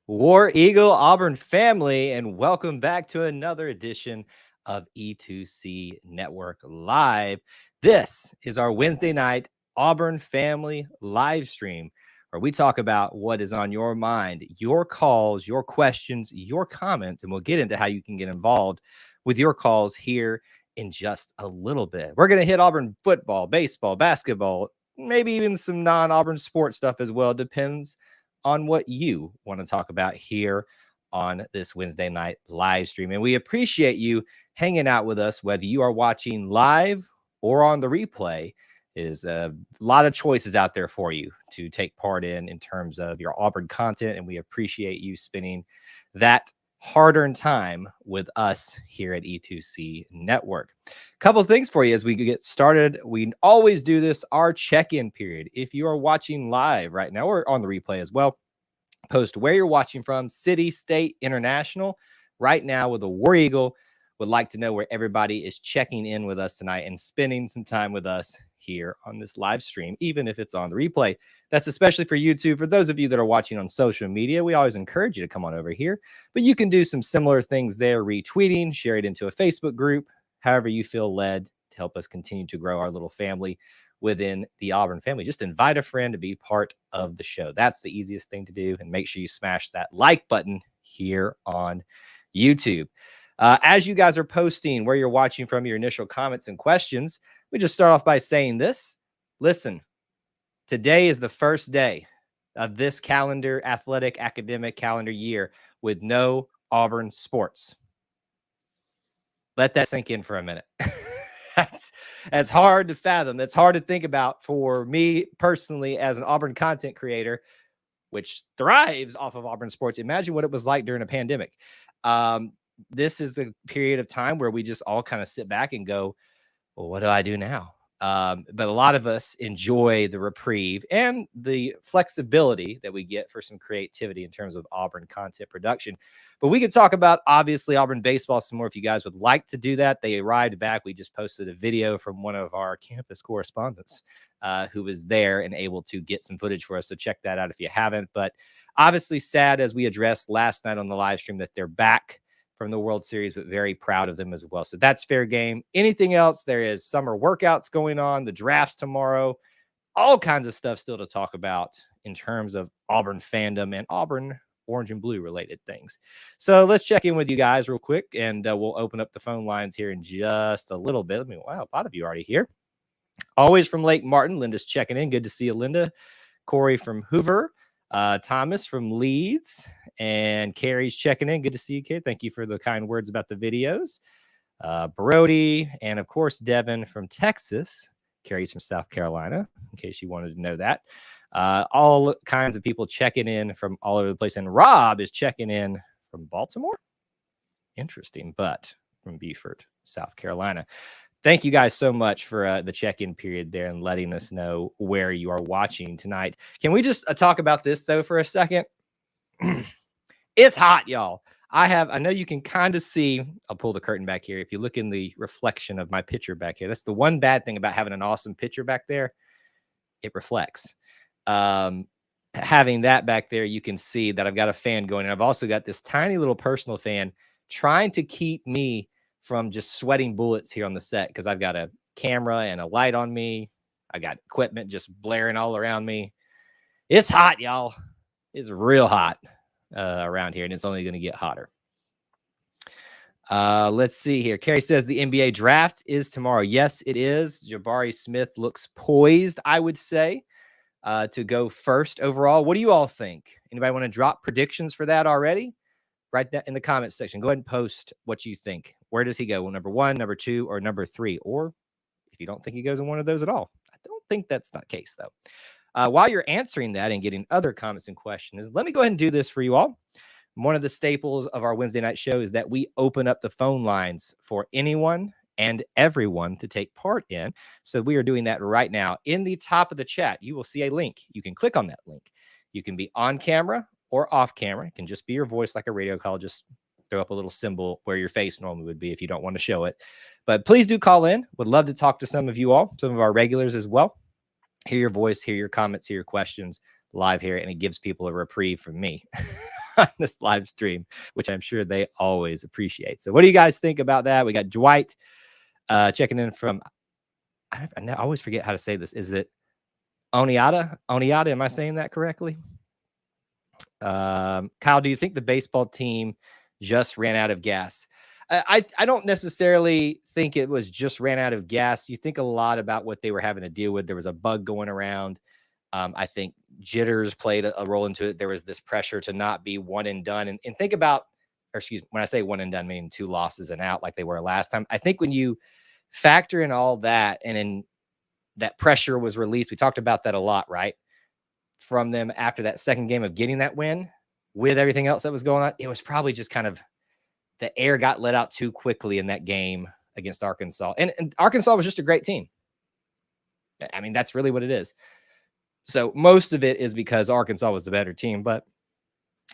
War Eagle Auburn family, and welcome back to another edition of E2C Network Live. This is our Wednesday night Auburn family live stream where we talk about what is on your mind, your calls, your questions, your comments, and we'll get into how you can get involved with your calls here in just a little bit. We're going to hit Auburn football, baseball, basketball, maybe even some non-Auburn sports stuff as well. Depends on what you want to talk about here on this Wednesday night live stream. And we appreciate you hanging out with us, whether you are watching live or on the replay. Is a lot of choices out there for you to take part in terms of your Auburn content. And we appreciate you spending that hard-earned time with us here at E2C Network. A couple of things for you as we get started. We always do this, our check-in period. If you are watching live right now or on the replay as well, post where you're watching from, city, state, international. Right now with the War Eagle, would like to know where everybody is checking in with us tonight and spending some time with us here on this live stream, even if it's on the replay. That's especially for YouTube. For those of you that are watching on social media, we always encourage you to come on over here, but you can do some similar things there, retweeting, share it into a Facebook group, however you feel led to help us continue to grow our little family within the Auburn family. Just invite a friend to be part of the show. That's the easiest thing to do. And make sure you smash that like button here on YouTube. As you guys are posting where you're watching from, your initial comments and questions, we just start off by saying this. Listen, today is the first day of this calendar, athletic, academic calendar year with no Auburn sports. Let that sink in for a minute. That's hard to fathom. That's hard to think about for me personally as an Auburn content creator, which thrives off of Auburn sports. Imagine what it was like during a pandemic. This is the period of time where we just all kind of sit back and go, well, what do I do now? But a lot of us enjoy the reprieve and the flexibility that we get for some creativity in terms of Auburn content production. But we could talk about, obviously, Auburn baseball some more if you guys would like to do that. They arrived back. We just posted a video from one of our campus correspondents who was there and able to get some footage for us. So check that out if you haven't. But obviously sad, as we addressed last night on the live stream, that they're back from the World Series, but very proud of them as well. So that's fair game. Anything else? There is summer workouts going on, the drafts tomorrow, all kinds of stuff still to talk about in terms of Auburn fandom and Auburn orange and blue related things. So let's check in with you guys real quick, and we'll open up the phone lines here in just a little bit. Wow, a lot of you already here. Always from Lake Martin. Linda's checking in. Good to see you, Linda. Corey from Hoover. Thomas from Leeds, and Carrie's checking in. Good to see you, kid. Thank you for the kind words about the videos. Brody, and of course, Devin from Texas. Carrie's from South Carolina, in case you wanted to know that. All kinds of people checking in from all over the place. And Rob is checking in from Baltimore. Interesting, but from Beaufort, South Carolina. Thank you guys so much for the check-in period there and letting us know where you are watching tonight. Can we just talk about this, though, for a second? It's hot, y'all. I know you can kind of see. I'll pull the curtain back here. If you look in the reflection of my picture back here, that's the one bad thing about having an awesome picture back there. It reflects. Having that back there, you can see that I've got a fan going. And I've also got this tiny little personal fan trying to keep me from just sweating bullets here on the set, because I've got a camera and a light on me. I got equipment just blaring all around me. It's hot, y'all. It's real hot around here, and it's only going to get hotter. Let's see here. Carrie says the NBA draft is tomorrow. Yes, it is. Jabari Smith looks poised, I would say, to go first overall. What do you all think? Anybody want to drop predictions for that already? Write that in the comments section. Go ahead and post what you think. Where does he go? Well, number 1, number 2, or number 3? Or if you don't think he goes in one of those at all. I don't think that's not the case, though. While you're answering that and getting other comments and questions, let me go ahead and do this for you all. One of the staples of our Wednesday night show is that we open up the phone lines for anyone and everyone to take part in. So we are doing that right now. In the top of the chat, you will see a link. You can click on that link. You can be on camera or off camera. It can just be your voice like a radio call. Just throw up a little symbol where your face normally would be if you don't want to show it. But please do call in. Would love to talk to some of you all, some of our regulars as well. Hear your voice, hear your comments, hear your questions live here, and it gives people a reprieve from me on this live stream, which I'm sure they always appreciate. So what do you guys think about that? We got Dwight checking in from, I always forget how to say this. Is it Oniata? Am I saying that correctly? Kyle, do you think the baseball team just ran out of gas? I don't necessarily think it was just ran out of gas. You think a lot about what they were having to deal with. There was a bug going around. I think jitters played a role into it. There was this pressure to not be one and done. And think about, or excuse me, when I say one and done, meaning 2 losses and out like they were last time. I think when you factor in all that and then that pressure was released, we talked about that a lot, right? From them after that second game of getting that win with everything else that was going on, it was probably just kind of the air got let out too quickly in that game against Arkansas. And Arkansas was just a great team. I mean, that's really what it is. So most of it is because Arkansas was the better team, but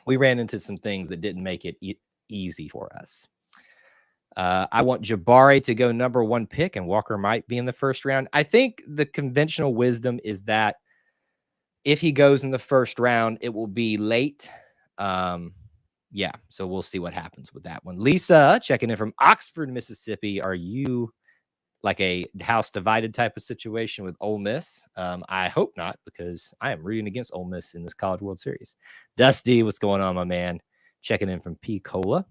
we ran into some things that didn't make it easy for us. I want Jabari to go number 1 pick, and Walker might be in the first round. I think the conventional wisdom is that if he goes in the first round, it will be late. Yeah, so we'll see what happens with that one. Lisa checking in from Oxford, Mississippi. Are you like a house divided type of situation with Ole Miss? I hope not, because I am rooting against Ole Miss in this College World Series. Dusty, what's going on, my man? Checking in from P. Cola.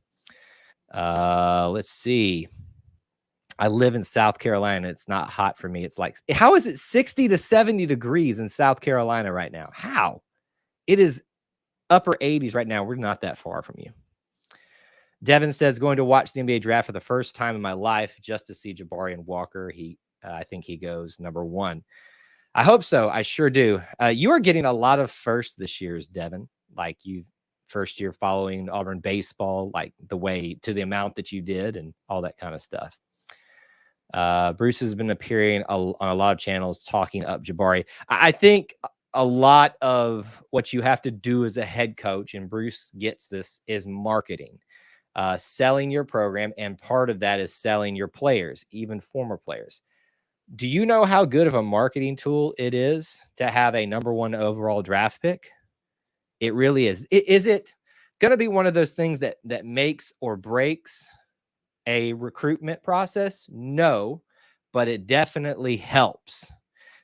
Let's see. I live in South Carolina. It's not hot for me. It's like, how is it 60 to 70 degrees in South Carolina right now? How? It is upper 80s right now. We're not that far from you. Devin says, going to watch the NBA draft for the first time in my life just to see Jabari and Walker. I think he goes number 1. I hope so. I sure do. You are getting a lot of firsts this year, Devin. Like you've first year following Auburn baseball, like the amount that you did and all that kind of stuff. Bruce has been appearing on a lot of channels talking up Jabari. I think a lot of what you have to do as a head coach, and Bruce gets this, is marketing, selling your program. And part of that is selling your players, even former players. Do you know how good of a marketing tool it is to have a number 1 overall draft pick? It really is. Is it going to be one of those things that makes or breaks a recruitment process? No, but it definitely helps.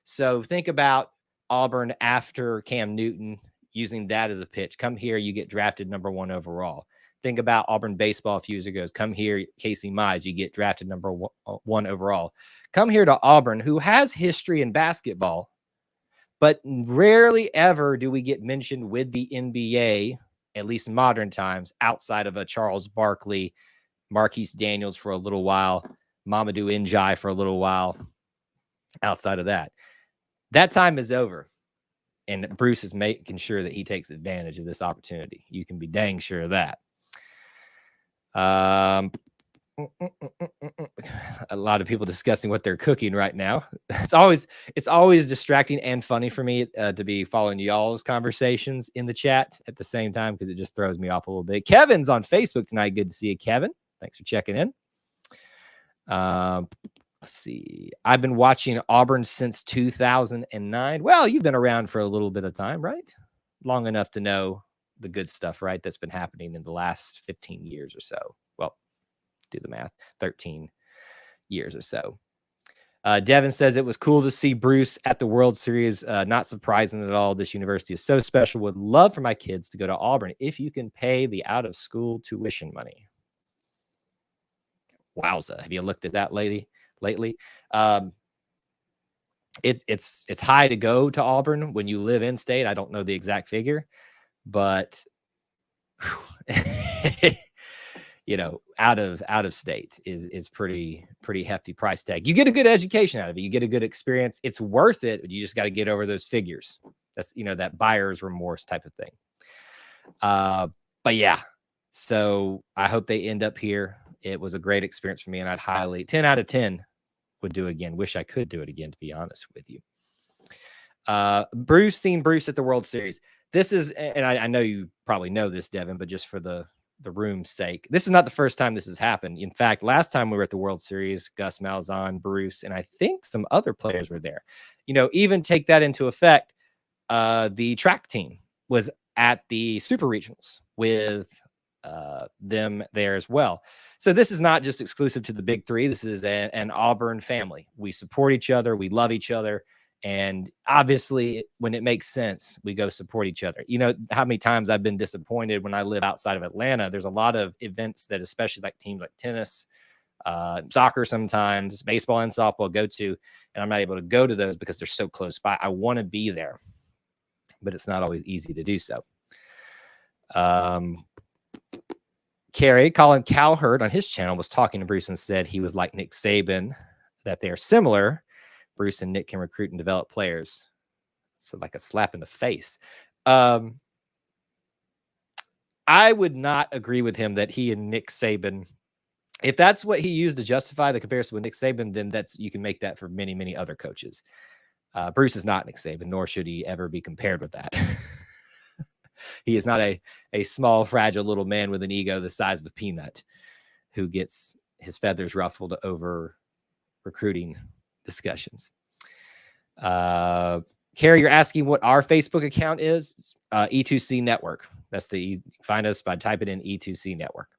So think about Auburn after Cam Newton, using that as a pitch. Come here, you get drafted number 1 overall. Think about Auburn baseball a few years ago. Come here, Casey Mize, you get drafted number 1 overall. Come here to Auburn, who has history in basketball, but rarely ever do we get mentioned with the NBA, at least in modern times, outside of a Charles Barkley, Marquise Daniels for a little while, Mamadou Njai for a little while. Outside of that, that time is over. And Bruce is making sure that he takes advantage of this opportunity. You can be dang sure of that. A lot of people discussing what they're cooking right now. It's always distracting and funny for me to be following y'all's conversations in the chat at the same time, because it just throws me off a little bit. Kevin's on Facebook tonight. Good to see you, Kevin. Thanks for checking in. Let's see. I've been watching Auburn since 2009. Well, you've been around for a little bit of time, right? Long enough to know the good stuff, right? That's been happening in the last 15 years or so. Well, do the math, 13 years or so. Devin says it was cool to see Bruce at the World Series. Not surprising at all. This university is so special. Would love for my kids to go to Auburn if you can pay the out-of-school tuition money. Wowza. Have you looked at that lately? It's high to go to Auburn when you live in state. I don't know the exact figure, but you know, out of state is pretty hefty price tag. You get a good education out of it. You get a good experience. It's worth it. You just got to get over those figures. That's, you know, that buyer's remorse type of thing. But yeah, so I hope they end up here. It was a great experience for me, and I'd highly 10 out of 10 would do again. Wish I could do it again, to be honest with you. Seen Bruce at the World Series. This is, and I know you probably know this, Devin, but just for the room's sake, this is not the first time this has happened. In fact, last time we were at the World Series, Gus Malzahn, Bruce, and I think some other players were there. You know, even take that into effect. The track team was at the Super Regionals with them there as well. So this is not just exclusive to the big three. This is an Auburn family. We support each other. We love each other. And obviously, when it makes sense, we go support each other. You know how many times I've been disappointed when I live outside of Atlanta. There's a lot of events that, especially like teams like tennis, soccer, sometimes baseball and softball, go to, and I'm not able to go to those because they're so close by. I want to be there, but it's not always easy to do so. Colin Cowherd on his channel was talking to Bruce and said he was like Nick Saban, that they are similar. Bruce and Nick can recruit and develop players. So like a slap in the face. I would not agree with him that he and Nick Saban, if that's what he used to justify the comparison with Nick Saban, then you can make that for many, many other coaches. Bruce is not Nick Saban, nor should he ever be compared with that. He is not a small, fragile little man with an ego the size of a peanut who gets his feathers ruffled over recruiting discussions. Carrie, you're asking what our Facebook account is. E2C Network. You find us by typing in E2C Network.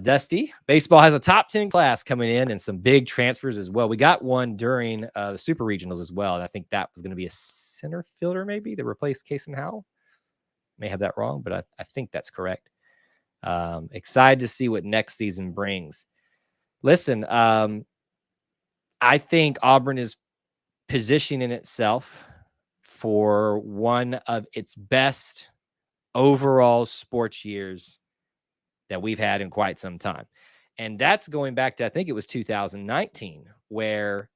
Dusty, baseball has a top 10 class coming in and some big transfers as well. We got one during the Super Regionals as well. And I think that was going to be a center fielder maybe to replace Case and Howell. May have that wrong, but I think that's correct. Excited to see what next season brings. Listen, I think Auburn is positioning itself for one of its best overall sports years that we've had in quite some time. And that's going back to, I think it was 2019, where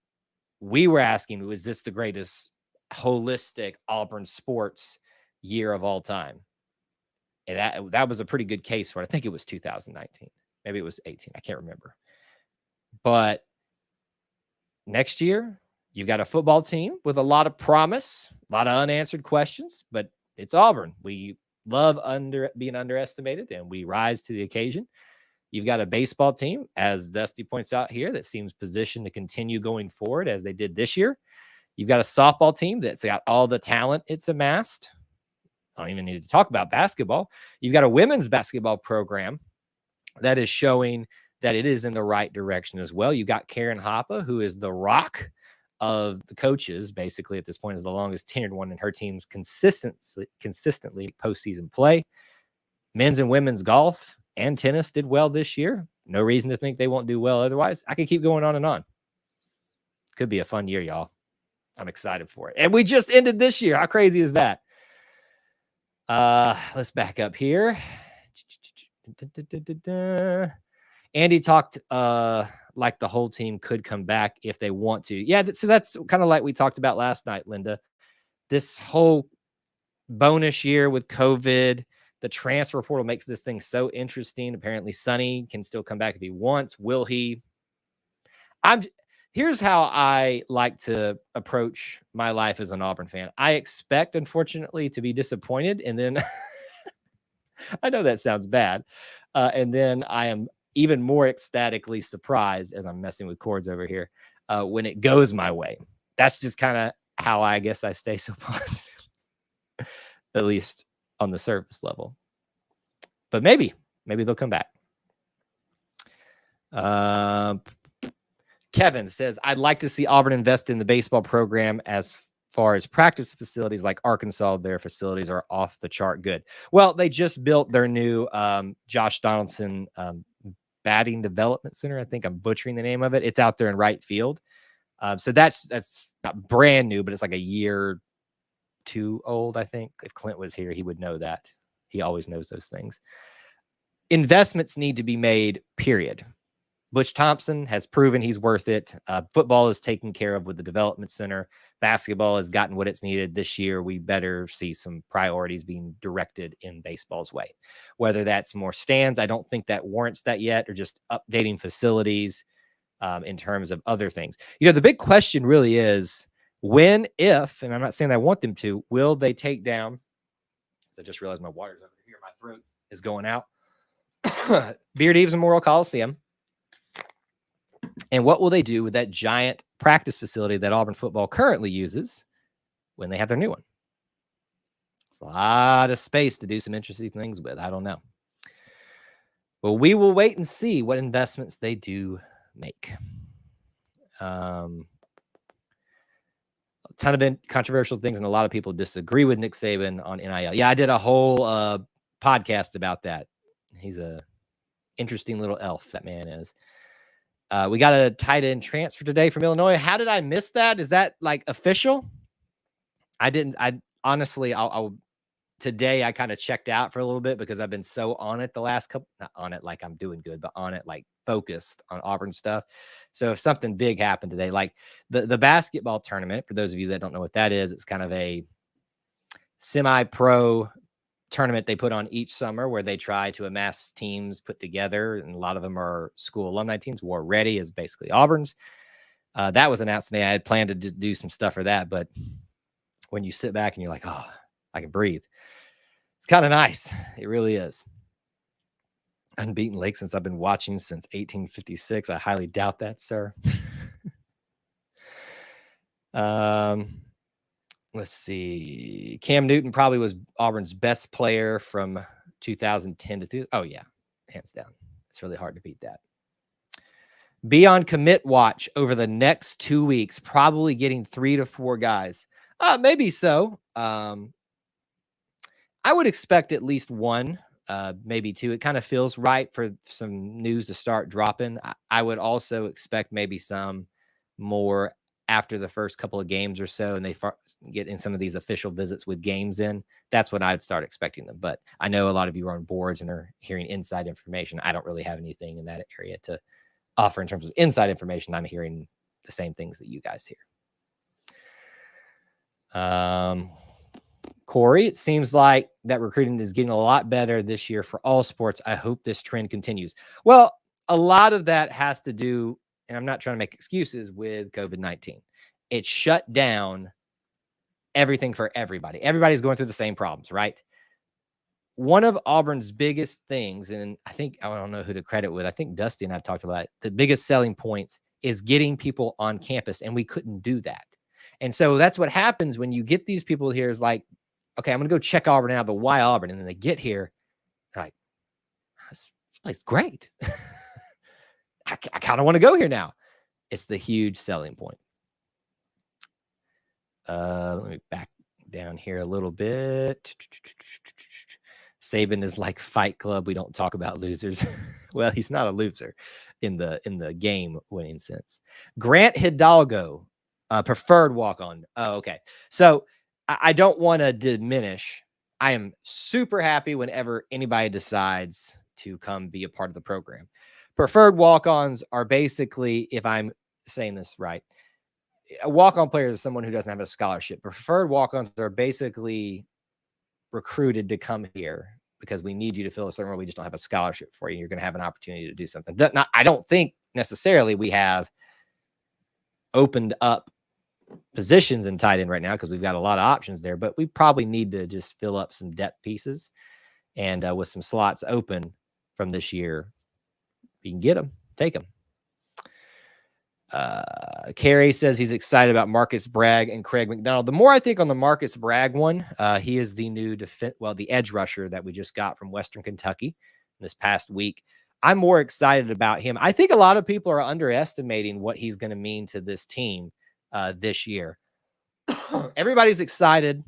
we were asking, was this the greatest holistic Auburn sports year of all time? And that was a pretty good case for it. I think it was 2019. Maybe it was 18. I can't remember. But next year, you've got a football team with a lot of promise, a lot of unanswered questions, but it's Auburn. We love being underestimated, and we rise to the occasion. You've got a baseball team, as Dusty points out here, that seems positioned to continue going forward as they did this year. You've got a softball team that's got all the talent it's amassed. I don't even need to talk about basketball. You've got a women's basketball program that is showing that it is in the right direction as well. You've got Karen Hoppe, who is the rock of the coaches, basically at this point is the longest tenured one in her team's consistently postseason play. Men's and women's golf and tennis did well this year. No reason to think they won't do well otherwise. I could keep going on and on. Could be a fun year, y'all. I'm excited for it. And we just ended this year. How crazy is that? Let's back up here. Andy talked like the whole team could come back if they want to. Yeah, so that's kind of like we talked about last night, Linda. This whole bonus year with COVID, the transfer portal makes this thing so interesting. Apparently, Sonny can still come back if he wants. Will he? Here's how I like to approach my life as an Auburn fan. I expect, unfortunately, to be disappointed, and then I know that sounds bad, and then I am even more ecstatically surprised, as I'm messing with cords over here, when it goes my way. That's just kind of how I guess I stay so positive, at least on the surface level. But maybe they'll come back. Kevin says, I'd like to see Auburn invest in the baseball program as far as practice facilities like Arkansas. Their facilities are off the chart good. Well, they just built their new Josh Donaldson batting development center. I think I'm butchering the name of it. It's out there in right field. So that's not brand new, but it's like a year too old, I think. If Clint was here, he would know that. He always knows those things. Investments need to be made, period. Butch Thompson has proven he's worth it. Football is taken care of with the development center. Basketball has gotten what it's needed this year. We better see some priorities being directed in baseball's way. Whether that's more stands, I don't think that warrants that yet, or just updating facilities in terms of other things. You know, the big question really is when, if, and I'm not saying I want them to, will they take down, I just realized my water's over here. My throat is going out. Beard Eves Memorial Coliseum. And what will they do with that giant practice facility that Auburn football currently uses when they have their new one? It's a lot of space to do some interesting things with. I don't know. Well, we will wait and see what investments they do make. A ton of controversial things, and a lot of people disagree with Nick Saban on NIL. Yeah, I did a whole podcast about that. He's a interesting little elf, that man is. We got a tight end transfer today from Illinois. How did I miss that? Is that like official? I didn't. I honestly, today I kind of checked out for a little bit because I've been so on it the last couple. Not on it like I'm doing good, but on it like focused on Auburn stuff. So if something big happened today, like the basketball tournament, for those of you that don't know what that is, it's kind of a semi-pro tournament they put on each summer where they try to amass teams put together, and a lot of them are school alumni teams. War Ready is basically Auburn's. That was announced today. I had planned to do some stuff for that, but when you sit back and you're like, oh, I can breathe, it's kind of nice. It really is. Unbeaten Lake since I've been watching since 1856. I highly doubt that, sir. Let's see. Cam Newton probably was Auburn's best player from 2010 to oh yeah, hands down. It's really hard to beat that. Be on commit watch over the next 2 weeks, probably getting 3 to 4 guys. Maybe so. I would expect at least 1, maybe 2. It kind of feels right for some news to start dropping. I would also expect maybe some more after the first couple of games or so, and they get in some of these official visits with games in. That's when I'd start expecting them. But I know a lot of you are on boards and are hearing inside information. I don't really have anything in that area to offer in terms of inside information. I'm hearing the same things that you guys hear. Corey, it seems like that recruiting is getting a lot better this year for all sports. I hope this trend continues. Well, a lot of that has to do, and I'm not trying to make excuses, with COVID-19. It shut down everything for everybody. Everybody's going through the same problems, right? One of Auburn's biggest things, and I think, I don't know who to credit with, I think Dusty and I've talked about it, the biggest selling points is getting people on campus, and we couldn't do that. And so that's what happens when you get these people here is like, okay, I'm going to go check Auburn out, but why Auburn? And then they get here, like, this place is great. I kind of want to go here now. It's the huge selling point. Let me back down here a little bit. Saban is like Fight Club. We don't talk about losers. Well, he's not a loser in the game winning sense. Grant Hidalgo, preferred walk-on. Oh, okay. So I don't want to diminish. I am super happy whenever anybody decides to come be a part of the program. Preferred walk-ons are basically, if I'm saying this right, a walk-on player is someone who doesn't have a scholarship. Preferred walk-ons are basically recruited to come here because we need you to fill a certain role. We just don't have a scholarship for you. You're going to have an opportunity to do something. I don't think necessarily we have opened up positions in tight end right now because we've got a lot of options there, but we probably need to just fill up some depth pieces, and with some slots open from this year, you can get them, take them. Carey says he's excited about Marcus Bragg and Craig McDonald. The more I think on the Marcus Bragg one, he is the new the edge rusher that we just got from Western Kentucky this past week. I'm more excited about him. I think a lot of people are underestimating what he's going to mean to this team this year. Everybody's excited.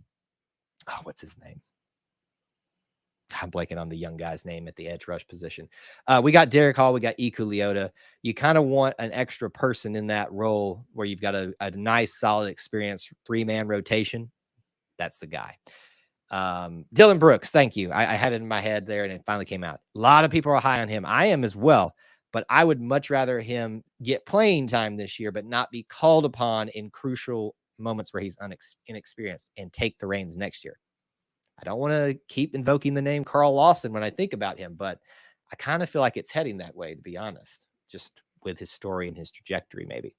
Oh, what's his name? I'm blanking on the young guy's name at the edge rush position. We got Derek Hall. We got Iku Leota. You kind of want an extra person in that role where you've got a nice, solid, experienced 3-man rotation. That's the guy. Dylan Brooks, thank you. I had it in my head there, and it finally came out. A lot of people are high on him. I am as well, but I would much rather him get playing time this year, but not be called upon in crucial moments where he's inexperienced, and take the reins next year. I don't want to keep invoking the name Carl Lawson when I think about him, but I kind of feel like it's heading that way, to be honest, just with his story and his trajectory, maybe.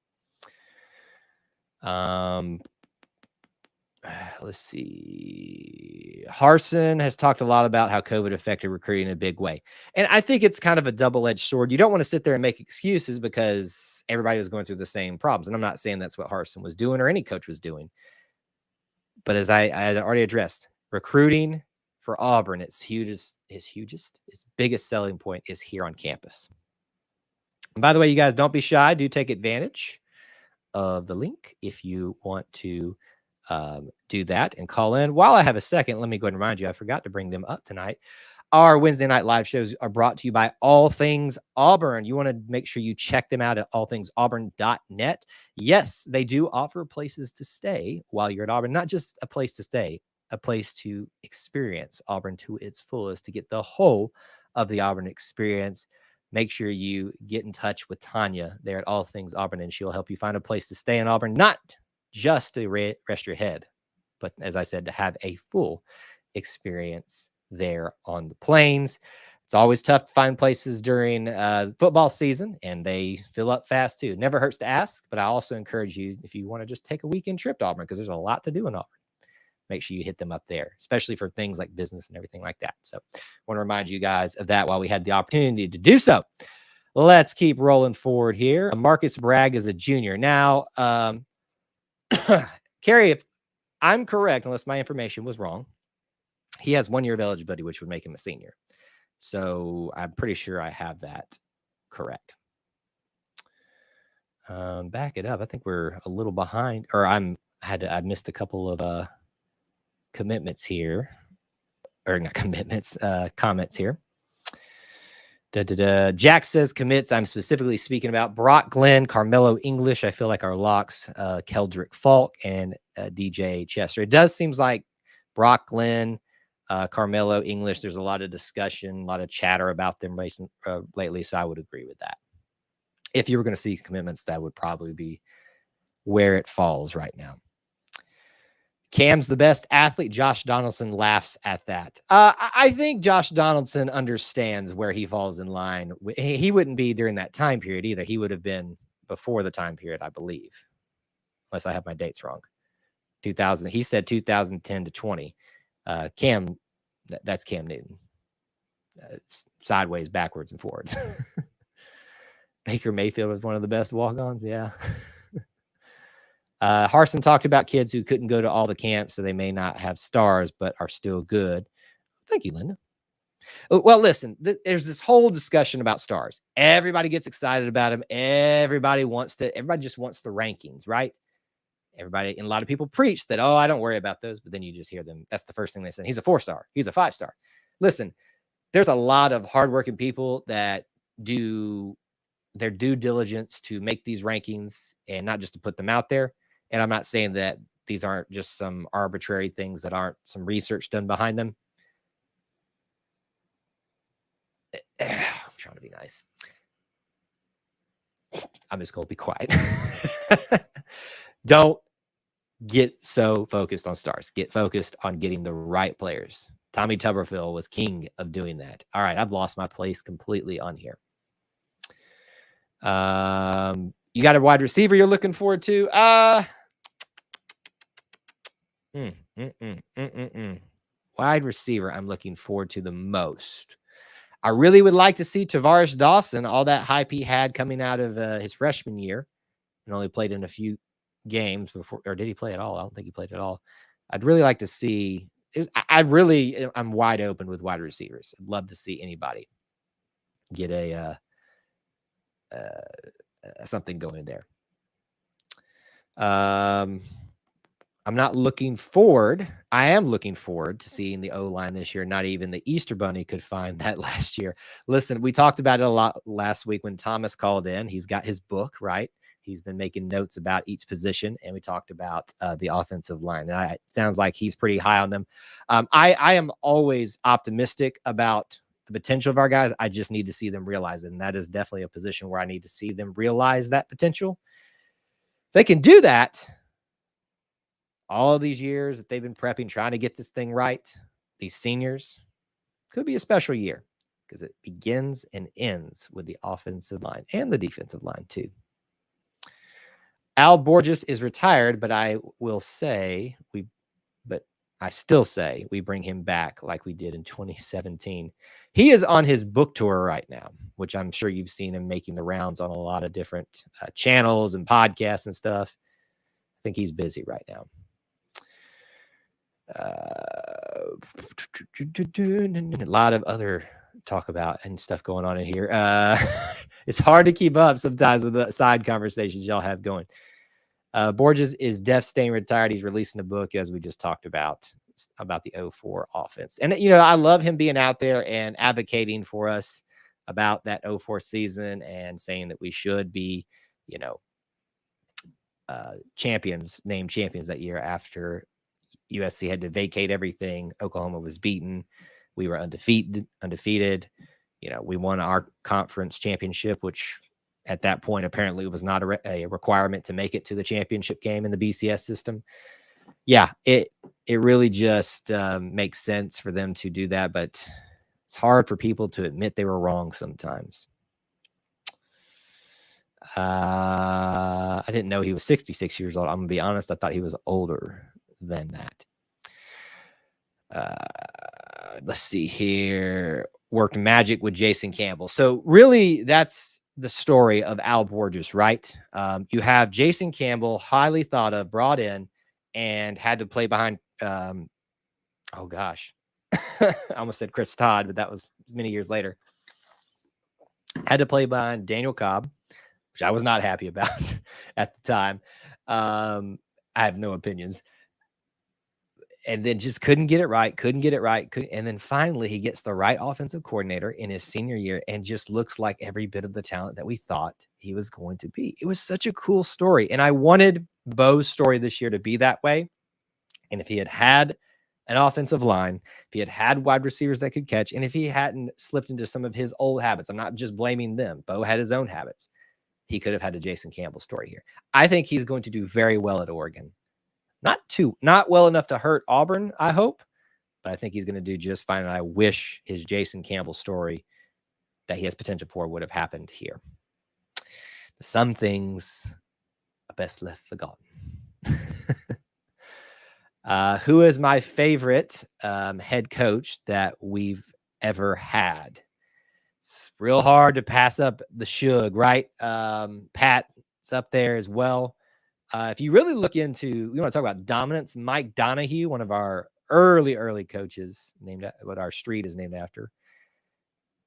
Let's see. Harson has talked a lot about how COVID affected recruiting in a big way. And I think it's kind of a double-edged sword. You don't want to sit there and make excuses because everybody was going through the same problems. And I'm not saying that's what Harson was doing or any coach was doing. But as I already addressed, recruiting for Auburn, its biggest selling point is here on campus. And by the way, you guys, don't be shy. Do take advantage of the link if you want to do that and call in. While I have a second, let me go ahead and remind you, I forgot to bring them up tonight. Our Wednesday night live shows are brought to you by All Things Auburn. You want to make sure you check them out at allthingsauburn.net. Yes, they do offer places to stay while you're at Auburn, not just a place to stay, a place to experience Auburn to its fullest, to get the whole of the Auburn experience. Make sure you get in touch with Tanya there at All Things Auburn, and she'll help you find a place to stay in Auburn, not just to rest your head, but as I said, to have a full experience there on the plains. It's always tough to find places during football season, and they fill up fast too. Never hurts to ask, but I also encourage you, if you want to just take a weekend trip to Auburn, because there's a lot to do in Auburn, make sure you hit them up there, especially for things like business and everything like that. So I want to remind you guys of that while we had the opportunity to do so. Let's keep rolling forward here. Marcus Bragg is a junior. Now, Carrie, if I'm correct, unless my information was wrong, he has 1 year of eligibility, which would make him a senior. So I'm pretty sure I have that correct. Back it up. I think we're a little behind, or I missed a couple of commitments here, or not commitments, comments here. Jack says commits. I'm specifically speaking about Brock Glenn, Carmelo English. I feel like our locks, Keldrick Falk, and DJ Chester. It does seems like Brock Glenn, Carmelo English. There's a lot of discussion, a lot of chatter about them lately. So I would agree with that. If you were going to see commitments, that would probably be where it falls right now. Cam's the best athlete. Josh Donaldson laughs at that. I think Josh Donaldson understands where he falls in line. He wouldn't be during that time period either. He would have been before the time period, I believe, unless I have my dates wrong. 2000. He said 2010 to 20. Cam, that's Cam Newton. Sideways, backwards, and forwards. Baker Mayfield was one of the best walk-ons. Yeah. Harson talked about kids who couldn't go to all the camps, so they may not have stars, but are still good. Thank you, Linda. Well, listen, there's this whole discussion about stars. Everybody gets excited about them. Everybody just wants the rankings, right? Everybody, and a lot of people preach that, oh, I don't worry about those, but then you just hear them. That's the first thing they say. He's a 4-star. He's a 5-star. Listen, there's a lot of hardworking people that do their due diligence to make these rankings and not just to put them out there. And I'm not saying that these aren't just some arbitrary things that aren't some research done behind them. I'm trying to be nice. I'm just going to be quiet. Don't get so focused on stars. Get focused on getting the right players. Tommy Tuberville was king of doing that. All right, I've lost my place completely on here. You got a wide receiver you're looking forward to? Wide receiver I'm looking forward to the most. I really would like to see Tavares Dawson, all that hype he had coming out of his freshman year, and only played in a few games before, or did he play at all? I don't think he played at all. I'd really like to see. I'm wide open with wide receivers. I'd love to see anybody get something going there. I'm not looking forward. I am looking forward to seeing the O-line this year. Not even the Easter Bunny could find that last year. Listen, we talked about it a lot last week when Thomas called in. He's got his book, right? He's been making notes about each position, and we talked about the offensive line. And it sounds like he's pretty high on them. I am always optimistic about the potential of our guys. I just need to see them realize it, and that is definitely a position where I need to see them realize that potential. If they can do that, all of these years that they've been prepping, trying to get this thing right, these seniors, could be a special year because it begins and ends with the offensive line and the defensive line too. Al Borges is retired, but I still say we bring him back like we did in 2017. He is on his book tour right now, which I'm sure you've seen him making the rounds on a lot of different channels and podcasts and stuff. I think he's busy right now. lot of other talk about and stuff going on in here. It's hard to keep up sometimes with the side conversations y'all have going. Borges is deaf, staying retired. He's releasing a book, as we just talked about the 04 offense. And, I love him being out there and advocating for us about that 04 season and saying that we should be, named champions that year after USC had to vacate everything. Oklahoma was beaten. We were undefeated. We won our conference championship, which at that point apparently was not a requirement to make it to the championship game in the BCS system. Yeah, it really just makes sense for them to do that, but it's hard for people to admit they were wrong sometimes. I didn't know he was 66 years old. I'm gonna be honest, I thought he was older than that. Let's see here. Worked magic with Jason Campbell. So really, that's the story of Al Borges, right? You have Jason Campbell, highly thought of, brought in, and had to play behind. Oh gosh, I almost said Chris Todd, but that was many years later. Had to play behind Daniel Cobb, which I was not happy about at the time. I have no opinions. And then just couldn't get it right. And then finally he gets the right offensive coordinator in his senior year and just looks like every bit of the talent that we thought he was going to be. It was such a cool story. And I wanted Bo's story this year to be that way. And if he had had an offensive line, if he had had wide receivers that could catch, and if he hadn't slipped into some of his old habits, I'm not just blaming them. Bo had his own habits. He could have had a Jason Campbell story here. I think he's going to do very well at Oregon. Not well enough to hurt Auburn, I hope, but I think he's going to do just fine. And I wish his Jason Campbell story that he has potential for would have happened here. Some things are best left forgotten. Who is my favorite head coach that we've ever had? It's real hard to pass up the Shug, right? Pat's up there as well. If you really look into, you want to talk about dominance, Mike Donahue, one of our early coaches, named what our street is named after.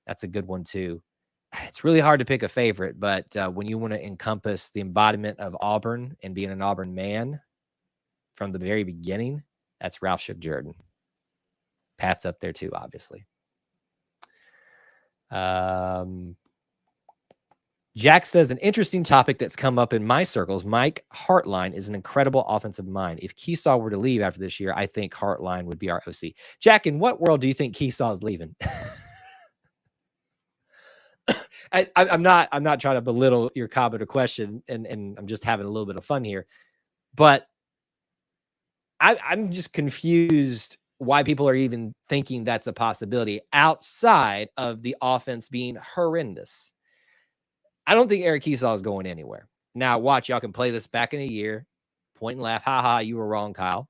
That's a good one too. It's really hard to pick a favorite, but when you want to encompass the embodiment of Auburn and being an Auburn man from the very beginning, that's Ralph Shug Jordan. Pat's up there too, obviously. Jack says, an interesting topic that's come up in my circles. Mike Hartline is an incredible offensive mind. If Keesaw were to leave after this year, I think Hartline would be our OC. Jack, in what world do you think Keesaw is leaving? I'm not trying to belittle your comment or question, and I'm just having a little bit of fun here. But I'm just confused why people are even thinking that's a possibility outside of the offense being horrendous. I don't think Eric Keesaw is going anywhere. Now, watch, y'all can play this back in a year, point and laugh. Ha ha, you were wrong, Kyle.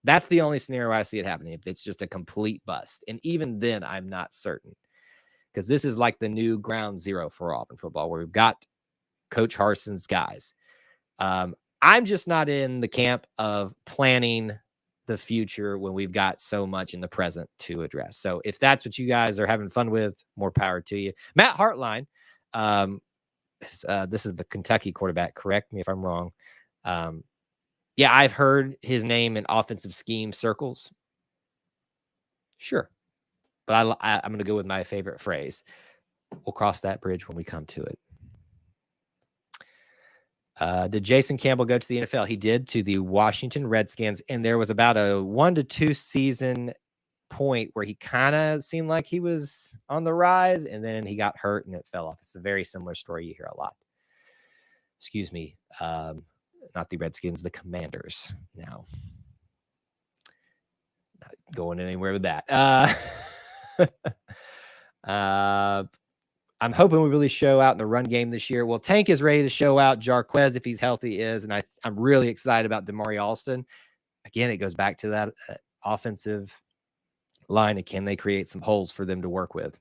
That's the only scenario I see it happening. If it's just a complete bust. And even then, I'm not certain. Because this is like the new ground zero for Auburn football, where we've got Coach Harson's guys. I'm just not in the camp of planning the future when we've got so much in the present to address. So if that's what you guys are having fun with, more power to you. Matt Hartline, this is the Kentucky quarterback. Correct me if I'm wrong. Yeah, I've heard his name in offensive scheme circles. Sure. But I'm going to go with my favorite phrase. We'll cross that bridge when we come to it. Did Jason Campbell go to the NFL? He did, to the Washington Redskins. And there was about a 1 to 2 season point where he kind of seemed like he was on the rise, and then he got hurt and it fell off. It's a very similar story you hear a lot. Excuse me. Not the Redskins, the Commanders now. Not going anywhere with that. I'm hoping we really show out in the run game this year. Well, Tank is ready to show out. Jarquez, if he's healthy, is. And I'm really excited about Damari Alston. Again, it goes back to that offensive line. And can they create some holes for them to work with?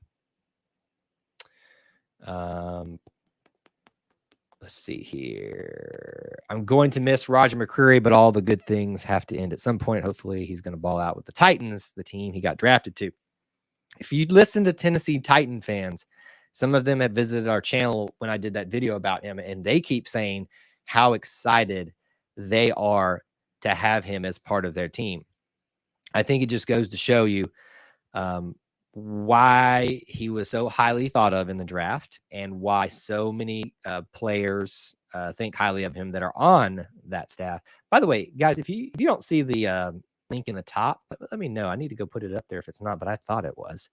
Let's Let's see here. I'm going to miss Roger McCreary, but all the good things have to end at some point. Hopefully he's going to ball out with the Titans, the team he got drafted to. If you listen to Tennessee Titan fans, some of them have visited our channel when I did that video about him, and they keep saying how excited they are to have him as part of their team. I think it just goes to show you why he was so highly thought of in the draft and why so many players think highly of him that are on that staff. By the way, guys, if you don't see the link in the top, let me know. I need to go put it up there if it's not, but I thought it was.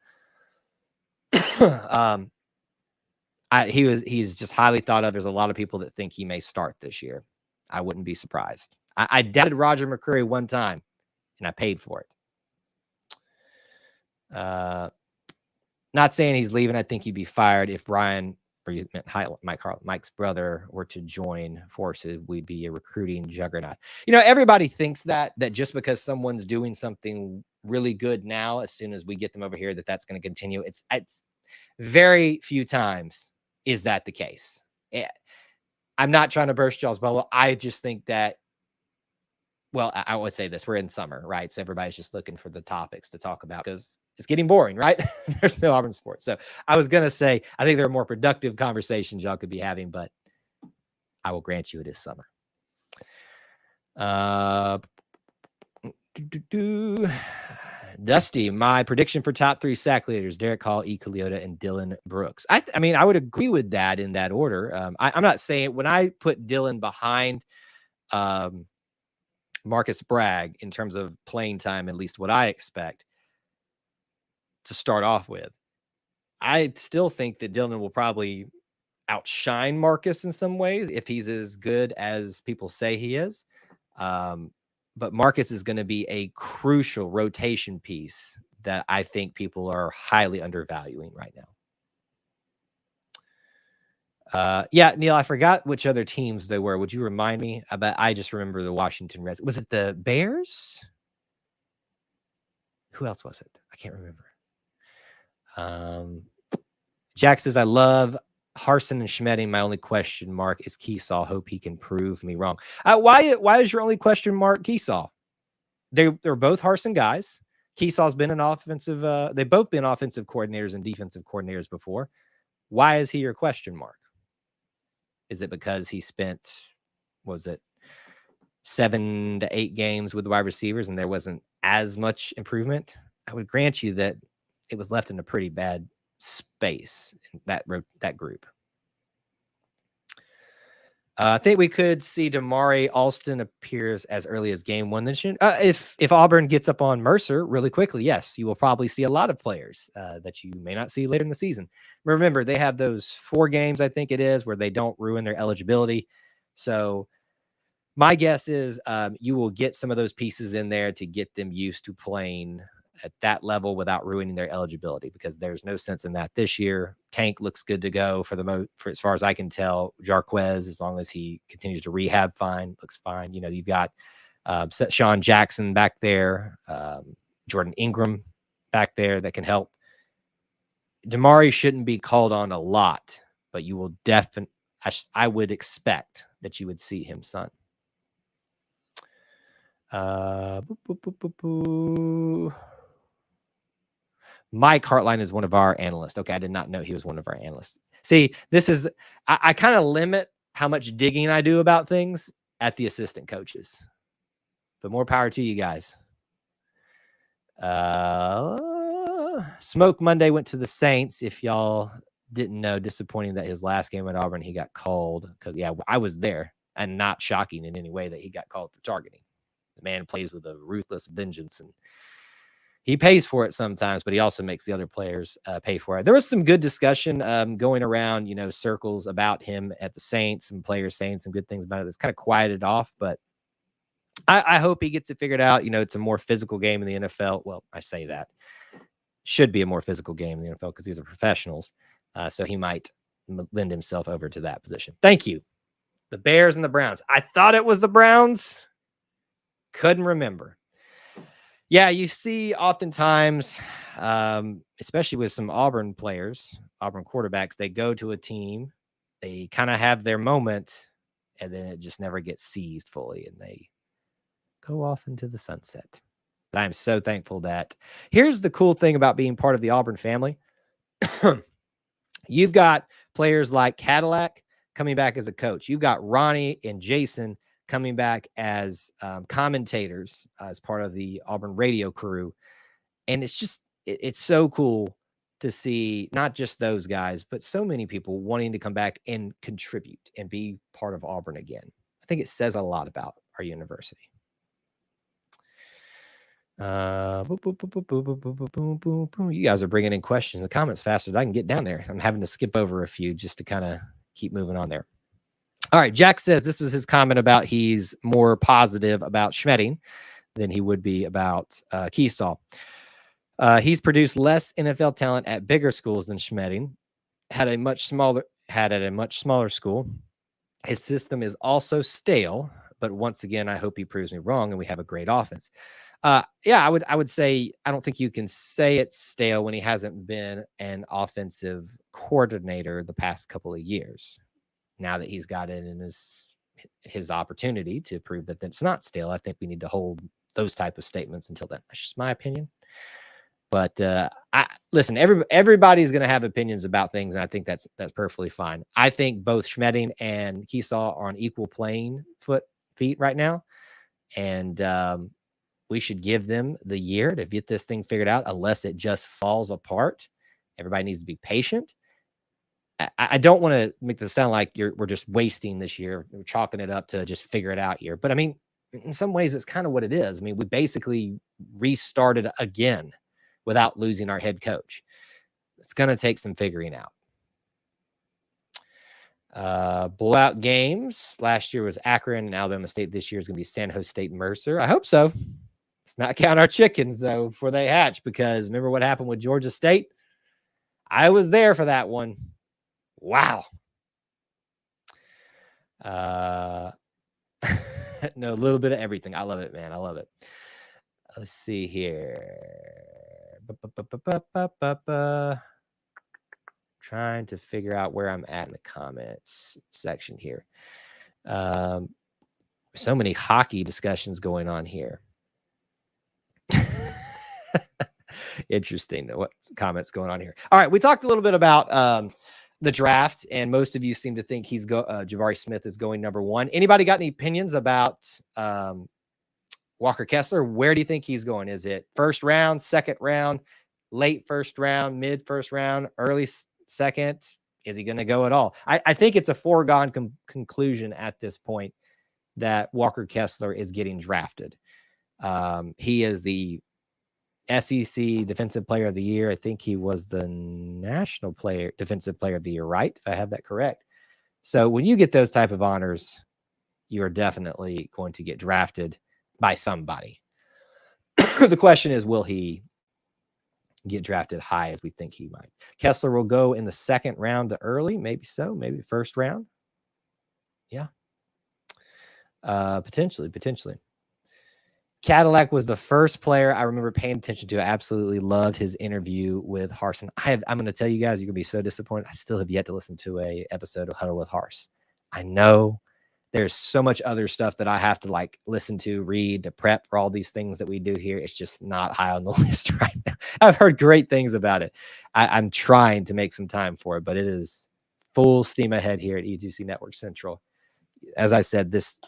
He's just highly thought of. There's a lot of people that think he may start this year. I wouldn't be surprised. I doubted Roger McCreary one time, and I paid for it. Not saying he's leaving. I think he'd be fired if Brian, or you meant Mike's brother, were to join forces. We'd be a recruiting juggernaut. Everybody thinks that just because someone's doing something really good now, as soon as we get them over here, that's going to continue. It's very few times is that the case. I'm not trying to burst y'all's bubble. I just think that, well, I would say this: we're in summer, right? So everybody's just looking for the topics to talk about because it's getting boring, right? There's no Auburn sports. So I was going to say, I think there are more productive conversations y'all could be having, but I will grant you it is summer. Dusty, my prediction for top 3 sack leaders: Derek Hall, E. Cleota, and Dylan Brooks. I mean, I would agree with that in that order. I'm not saying when I put Dylan behind Marcus Bragg in terms of playing time, at least what I expect to start off with, I still think that Dylan will probably outshine Marcus in some ways if he's as good as people say he is. But Marcus is going to be a crucial rotation piece that I think people are highly undervaluing right now. Yeah, Neil, I forgot which other teams they were. Would you remind me? I just remember the Washington Redskins. Was it the Bears? Who else was it? I can't remember. Jack says, I love Harsin and Schmedding. My only question mark is Keesaw. Hope he can prove me wrong. Why is your only question mark Keesaw? They're both Harsin guys. Keesaw's been an offensive. They've both been offensive coordinators and defensive coordinators before. Why is he your question mark? Is it because he spent, was it 7 to 8 games with the wide receivers and there wasn't as much improvement? I would grant you that it was left in a pretty bad space in that group. I think we could see Damari Alston appears as early as game 1 this year. If Auburn gets up on Mercer really quickly, yes, you will probably see a lot of players that you may not see later in the season. Remember, they have those 4 games, I think it is, where they don't ruin their eligibility. So my guess is you will get some of those pieces in there to get them used to playing at that level without ruining their eligibility, because there's no sense in that this year. Tank looks good to go for as far as I can tell. Jarquez, as long as he continues to rehab fine, looks fine. You've got Sean Jackson back there, Jordan Ingram back there that can help. Damari shouldn't be called on a lot, but you will definitely, I would expect that you would see him, son. Mike Hartline is one of our analysts. Okay, I did not know he was one of our analysts. See, this is, I kind of limit how much digging I do about things at the assistant coaches. But more power to you guys. Smoke Monday went to the Saints. If y'all didn't know, disappointing that his last game at Auburn, he got called. Because, yeah, I was there. And not shocking in any way that he got called for targeting. The man plays with a ruthless vengeance, and he pays for it sometimes, but he also makes the other players pay for it. There was some good discussion going around, circles about him at the Saints, and players saying some good things about it. It's kind of quieted off, but I hope he gets it figured out. It's a more physical game in the NFL. Well, I say that. Should be a more physical game in the NFL because these are professionals. So he might lend himself over to that position. Thank you. The Bears and the Browns. I thought it was the Browns. Couldn't remember. Yeah, you see oftentimes, especially with some Auburn players, Auburn quarterbacks, they go to a team they kind of have their moment, and then it just never gets seized fully, and they go off into the sunset. But I'm so thankful that here's the cool thing about being part of the Auburn family. You've got players like Cadillac coming back as a coach. You've got Ronnie and Jason coming back as commentators as part of the Auburn radio crew. And it's just, it's so cool to see not just those guys, but so many people wanting to come back and contribute and be part of Auburn again. I think it says a lot about our university. You guys are bringing in questions and comments faster than I can get down there. I'm having to skip over a few just to kind of keep moving on there. All right. Jack says this was his comment about he's more positive about Schmedding than he would be about Keesaw. He's produced less NFL talent at bigger schools than Schmedding. Had at a much smaller school. His system is also stale, but once again, I hope he proves me wrong and we have a great offense. Yeah, I would say I don't think you can say it's stale when he hasn't been an offensive coordinator the past couple of years. Now that he's got it in his opportunity to prove that it's not stale, I think we need to hold those type of statements until then. That's just my opinion. But listen, everybody's going to have opinions about things, and I think that's perfectly fine. I think both Schmedding and Keesaw are on equal playing feet right now, and we should give them the year to get this thing figured out, unless it just falls apart. Everybody needs to be patient. I don't want to make this sound like we're just wasting this year. We're chalking it up to just figure it out here. But I mean, in some ways, it's kind of what it is. I mean, we basically restarted again without losing our head coach. It's going to take some figuring out. Blowout games. Last year was Akron and Alabama State. This year is going to be San Jose State and Mercer. I hope so. Let's not count our chickens, though, before they hatch, because remember what happened with Georgia State? I was there for that one. Wow. No, a little bit of everything. I love it, man. I love it. Let's see here. Trying to figure out where I'm at in the comments section here. So many hockey discussions going on here. Interesting. What comments going on here? All right, we talked a little bit about the draft, and most of you seem to think Jabari Smith is going number one. Anybody got any opinions about Walker Kessler? Where do you think he's going? Is it first round, second round, late first round, mid first round, early second? Is he going to go at all? I think it's a foregone conclusion at this point that Walker Kessler is getting drafted. He is the SEC Defensive Player of the Year. I think he was the National Defensive Player of the Year, right? If I have that correct. So when you get those type of honors, you are definitely going to get drafted by somebody. The question is, will he get drafted high as we think he might? Kessler will go in the second round to early, maybe so, maybe first round. Yeah. Potentially. Cadillac was the first player I remember paying attention to. I absolutely loved his interview with Harsin. I'm going to tell you guys, you're going to be so disappointed. I still have yet to listen to a episode of Huddle with Hars. I know there's so much other stuff that I have to listen to, read, to prep for all these things that we do here. It's just not high on the list right now. I've heard great things about it. I'm trying to make some time for it, but it is full steam ahead here at E2C Network Central. As I said, this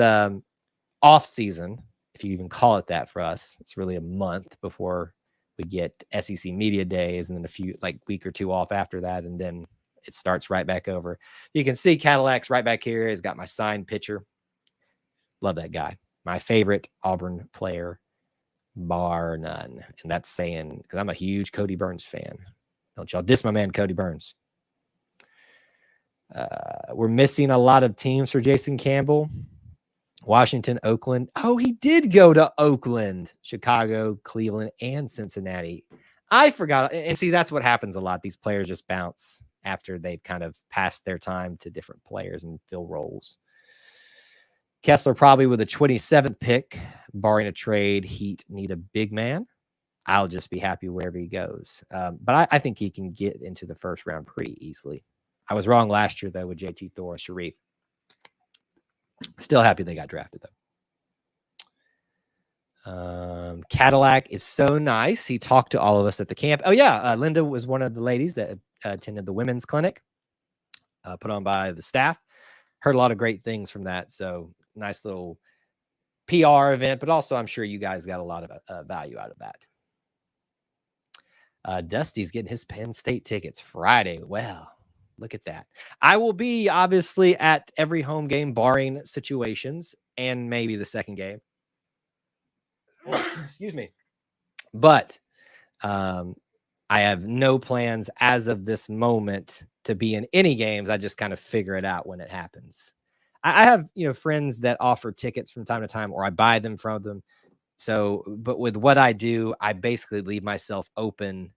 off season, if you even call it that for us, it's really a month before we get SEC Media Days, and then a few week or two off after that, and then it starts right back over. You can see Cadillac's right back here. He's got my signed picture. Love that guy. My favorite Auburn player, bar none. And that's saying, because I'm a huge Cody Burns fan. Don't y'all diss my man, Cody Burns. We're missing a lot of teams for Jason Campbell. Washington, Oakland. Oh, he did go to Oakland, Chicago, Cleveland, and Cincinnati. I forgot. And see, that's what happens a lot. These players just bounce after they've kind of passed their time to different players and fill roles. Kessler probably with a 27th pick, barring a trade. Heat need a big man. I'll just be happy wherever he goes. But I think he can get into the first round pretty easily. I was wrong last year, though, with JT Thor, Sharif. Still happy they got drafted, though. Cadillac is so nice. He talked to all of us at the camp. Oh, yeah. Linda was one of the ladies that attended the women's clinic put on by the staff. Heard a lot of great things from that. So nice little PR event, but also I'm sure you guys got a lot of value out of that. Dusty's getting his Penn State tickets Friday. Well, look at that. I will be obviously at every home game, barring situations, and maybe the second game. Excuse me. But I have no plans as of this moment to be in any games. I just kind of figure it out when it happens. I have, friends that offer tickets from time to time, or I buy them from them. So, but with what I do, I basically leave myself open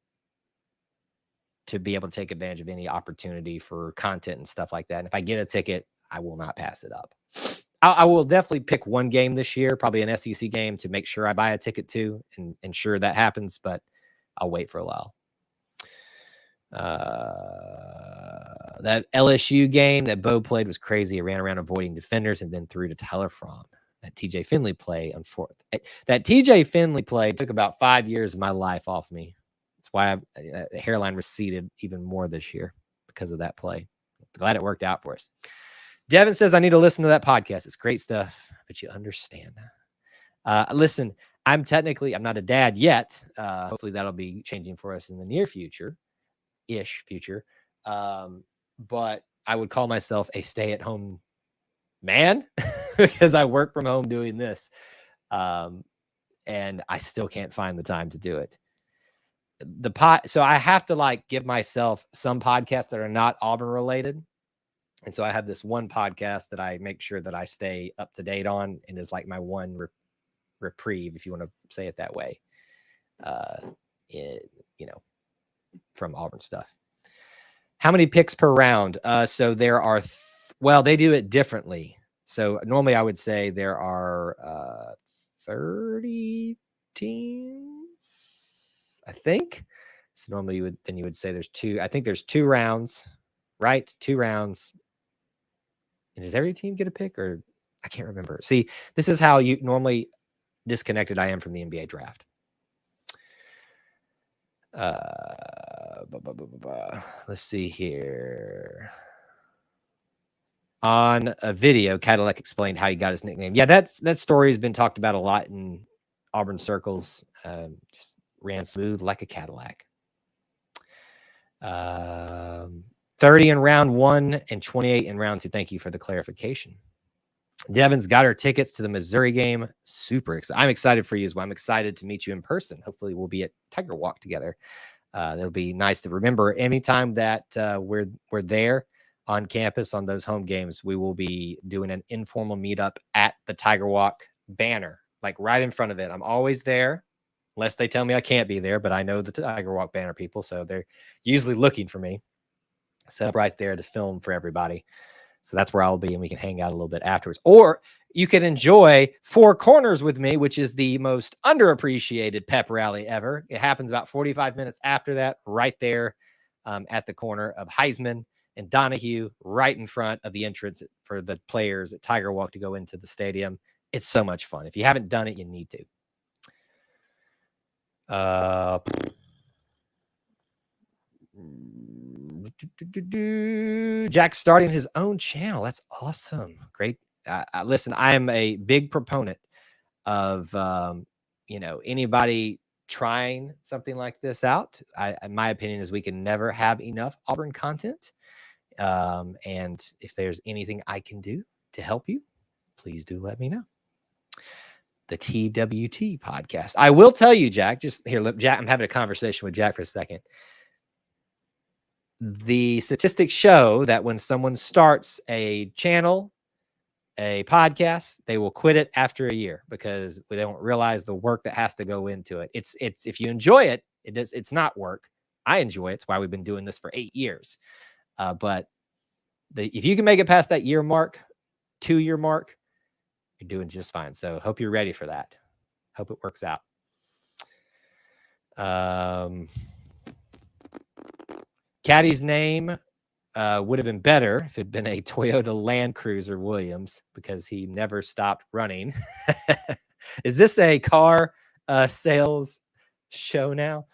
to be able to take advantage of any opportunity for content and stuff like that. And if I get a ticket, I will not pass it up. I will definitely pick one game this year, probably an SEC game, to make sure I buy a ticket to and ensure that happens, but I'll wait for a while. That LSU game that Bo played was crazy. He ran around avoiding defenders and then threw to Tyler Fromm. That TJ Finley play on fourth. That TJ Finley play took about 5 years of my life off me. That's why the hairline receded even more this year because of that play. Glad it worked out for us. Devin says, I need to listen to that podcast. It's great stuff, but you understand. Listen, I'm not a dad yet. Hopefully that'll be changing for us in the near future-ish future. But I would call myself a stay-at-home man because I work from home doing this. And I still can't find the time to do it. So I have to give myself some podcasts that are not Auburn related. And so I have this one podcast that I make sure that I stay up to date on, and is like my one reprieve, if you want to say it that way, from Auburn stuff. How many picks per round? So there are, they do it differently. So normally I would say there are 30 teams, I think. So normally you would say there's two. I think there's 2 rounds, right? 2 rounds. And does every team get a pick, or I can't remember. See, this is how you normally disconnected I am from the NBA draft. Let's see here. On a video, Cadillac explained how he got his nickname. Yeah, that story has been talked about a lot in Auburn circles. Just ran smooth like a Cadillac. 30 in round 1 and 28 in round 2. Thank you for the clarification. Devin's got her tickets to the Missouri game. Super excited. I'm excited for you as well. I'm excited to meet you in person. Hopefully we'll be at Tiger Walk together. That'll be nice to remember. Anytime that we're there on campus on those home games, we will be doing an informal meetup at the Tiger Walk banner, like right in front of it. I'm always there, unless they tell me I can't be there, but I know the Tiger Walk banner people, so they're usually looking for me. Set up right there to film for everybody. So that's where I'll be, and we can hang out a little bit afterwards. Or you can enjoy Four Corners with me, which is the most underappreciated pep rally ever. It happens about 45 minutes after that, right there at the corner of Heisman and Donahue, right in front of the entrance for the players at Tiger Walk to go into the stadium. It's so much fun. If you haven't done it, you need to. Jack's starting his own channel. That's awesome. Great. Listen, I am a big proponent of anybody trying something like this out. My opinion is we can never have enough Auburn content. And if there's anything I can do to help you, please do let me know. The TWT podcast. I will tell you, Jack, Jack, I'm having a conversation with Jack for a second. The statistics show that when someone starts a channel, a podcast, they will quit it after a year because they don't realize the work that has to go into it. It's if you enjoy it, it's not work. I enjoy it. It's why we've been doing this for 8 years. But if you can make it past that year mark, 2-year mark, you're doing just fine. So hope you're ready for that. Hope it works out. Caddy's name would have been better if it had been a Toyota Land Cruiser Williams, because he never stopped running. Is this a car sales show now?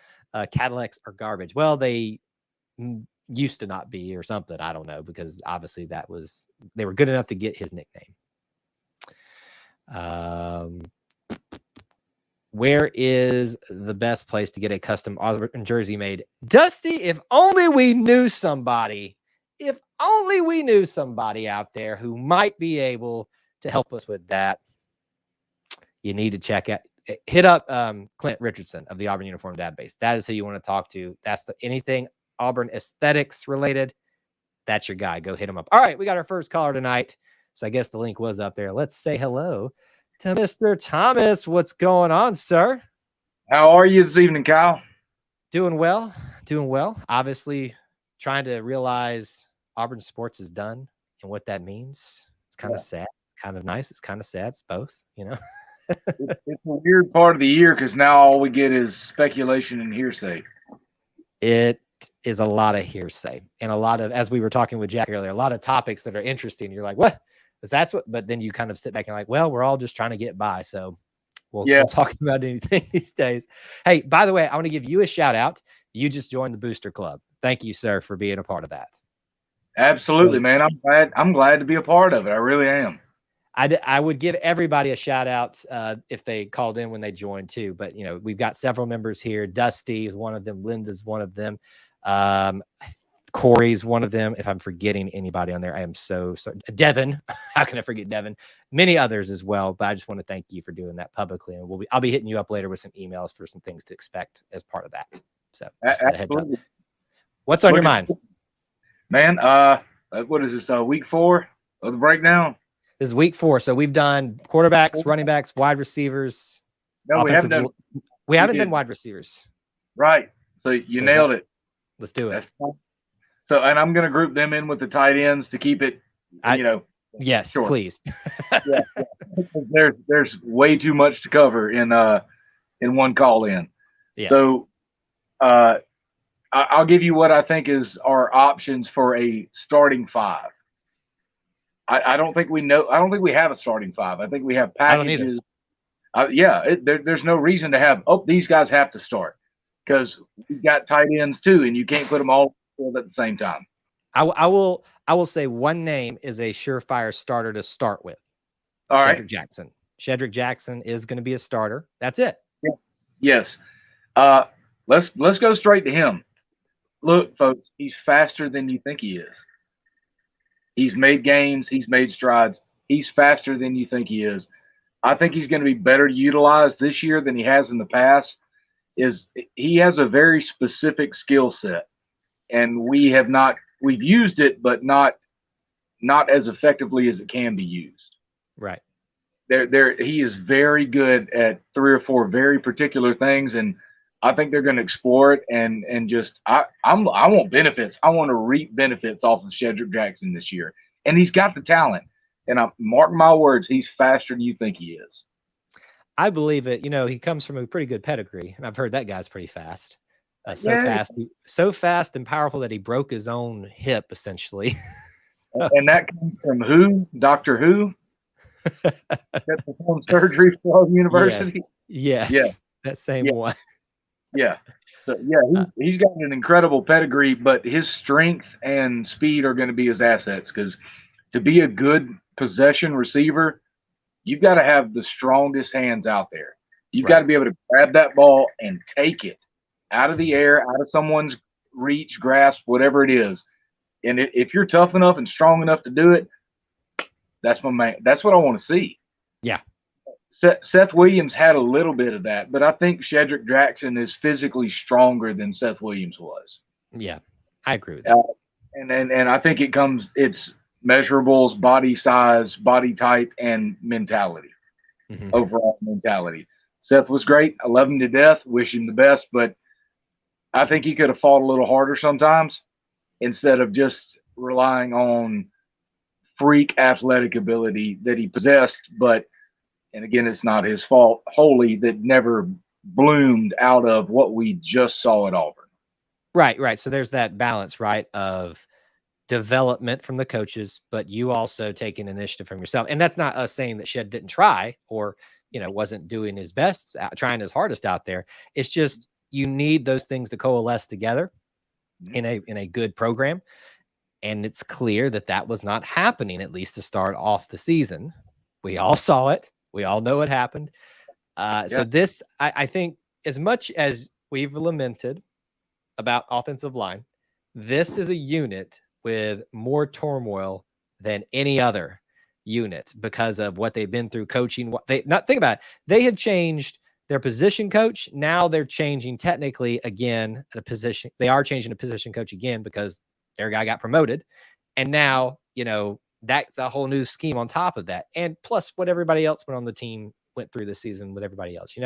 Cadillacs are garbage. Well, they used to not be, or something. I don't know, because obviously they were good enough to get his nickname. Where is the best place to get a custom Auburn jersey made? Dusty, if only we knew somebody. If only we knew somebody out there who might be able to help us with that. You need to check out, hit up Clint Richardson of the Auburn Uniform Database. That is who you want to talk to. That's anything Auburn aesthetics related. That's your guy. Go hit him up. All right, we got our first caller tonight. So I guess the link was up there. Let's say hello to Mr. Thomas. What's going on, sir? How are you this evening, Kyle? Doing well. Doing well. Obviously, trying to realize Auburn sports is done and what that means. It's kind of sad. It's kind of nice. It's kind of sad. It's both, you know. It's a weird part of the year because now all we get is speculation and hearsay. It is a lot of hearsay and a lot of, as we were talking with Jack earlier, a lot of topics that are interesting. You're like, what? That's what, but then you kind of sit back and like, well, we're all just trying to get by. So we'll talk about anything these days. Hey, by the way, I want to give you a shout out. You just joined the Booster Club. Thank you, sir, for being a part of that. Absolutely, man. I'm glad to be a part of it. I really am. I would give everybody a shout out if they called in when they joined too. But, you know, we've got several members here. Dusty is one of them. Linda's one of them. Corey's one of them. If I'm forgetting anybody on there, I am so sorry. Devin, how can I forget Devin? Many others as well. But I just want to thank you for doing that publicly. And I'll be hitting you up later with some emails for some things to expect as part of that. So just a heads up. What's on your mind? Man, what is this, week 4 of the breakdown? This is week 4. So we've done quarterbacks, running backs, wide receivers. No, we haven't done wide receivers. Right. So you nailed it. Let's do it. So, and I'm going to group them in with the tight ends to keep it, Yes, short. Please. Yeah, because there's way too much to cover in one call in. Yes. So, I'll give you what I think is our options for a starting 5. I don't think we have a starting 5. I think we have packages. There's no reason to have, these guys have to start, because we've got tight ends too, and you can't put them all at the same time. I will say one name is a surefire starter to start with. All right. Shedrick Jackson. Shedrick Jackson is going to be a starter. That's it. Yes. Let's go straight to him. Look, folks, he's faster than you think he is. He's made gains. He's made strides. He's faster than you think he is. I think he's going to be better utilized this year than he has in the past. He has a very specific skill set, and we've used it, but not as effectively as it can be used. Right. He is very good at 3 or 4 very particular things, and I think they're going to explore it and just I want benefits. I want to reap benefits off of Shedrick Jackson this year, and he's got the talent. And mark my words, he's faster than you think he is. I believe it. You know, he comes from a pretty good pedigree, and I've heard that guy's pretty fast. So fast and powerful that he broke his own hip, essentially. And that comes from who? Dr. Who? That performed surgery for Auburn University? Yes. Yeah. That same one. Yeah. So, he's got an incredible pedigree, but his strength and speed are going to be his assets, because to be a good possession receiver, you've got to have the strongest hands out there. You've got to be able to grab that ball and take it out of the air, out of someone's reach, grasp, whatever it is. And if you're tough enough and strong enough to do it, that's my man. That's what I want to see. Yeah. Seth Williams had a little bit of that, but I think Shedrick Jackson is physically stronger than Seth Williams was. Yeah, I agree with that. And I think it's measurables, body size, body type, and mentality, overall mentality. Seth was great. I love him to death. Wish him the best, but I think he could have fought a little harder sometimes instead of just relying on freak athletic ability that he possessed. And again, it's not his fault wholly that never bloomed out of what we just saw at Auburn. Right. So there's that balance, right, of development from the coaches, but you also taking initiative from yourself. And that's not us saying that Shed didn't try or, wasn't doing his best, trying his hardest out there. It's just you need those things to coalesce together in a good program. And it's clear that was not happening, at least to start off the season. We all saw it. We all know what happened. So this, I think, as much as we've lamented about offensive line, this is a unit with more turmoil than any other unit because of what they've been through coaching. Think about it. They had changed their position coach. Now they're changing technically again at a position. They are changing a position coach again because their guy got promoted. And now, that's a whole new scheme on top of that. And plus what everybody else went on the team went through this season with everybody else,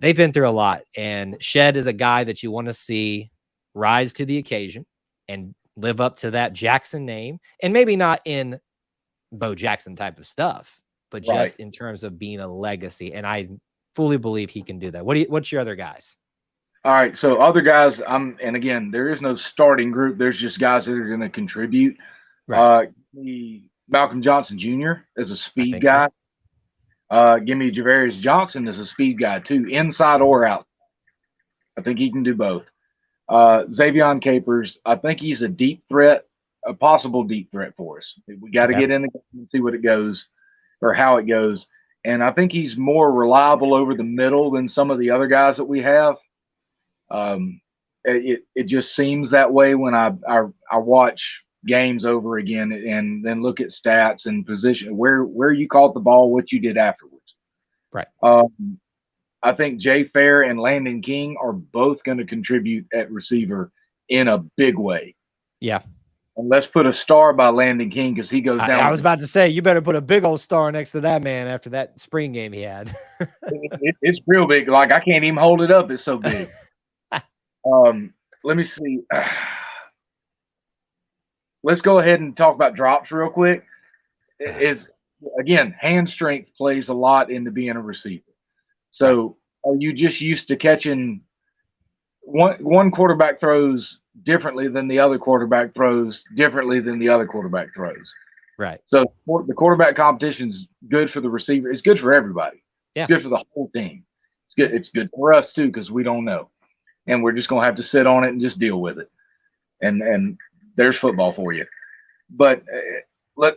they've been through a lot. And Shed is a guy that you want to see rise to the occasion and live up to that Jackson name. And maybe not in Bo Jackson type of stuff, but just in terms of being a legacy. And I fully believe he can do that. What's your other guys? All right. So other guys, and again, there is no starting group. There's just guys that are going to contribute. Right. Malcolm Johnson Jr. is a speed guy. Give me Javarius Johnson as a speed guy too, inside or out. I think he can do both. Xavion Capers, I think he's a deep threat, a possible deep threat for us. We got to get in the game and see what it goes or how it goes. And I think he's more reliable over the middle than some of the other guys that we have. It just seems that way when I watch games over again and then look at stats and position where you caught the ball, what you did afterwards. Right. I think Jay Fair and Landon King are both going to contribute at receiver in a big way. Yeah. And let's put a star by Landon King because he goes down. I was about to say, you better put a big old star next to that man after that spring game he had. It's real big. Like I can't even hold it up. It's so big. Let me see. Let's go ahead and talk about drops real quick. Again, hand strength plays a lot into being a receiver. So are you just used to catching one quarterback throws differently than the other quarterback throws differently than the other quarterback throws? Right. So the quarterback competition's good for the receiver. It's good for everybody. Yeah. It's good for the whole team. It's good. It's good for us too because we don't know, and we're just gonna have to sit on it and just deal with it. And there's football for you. But the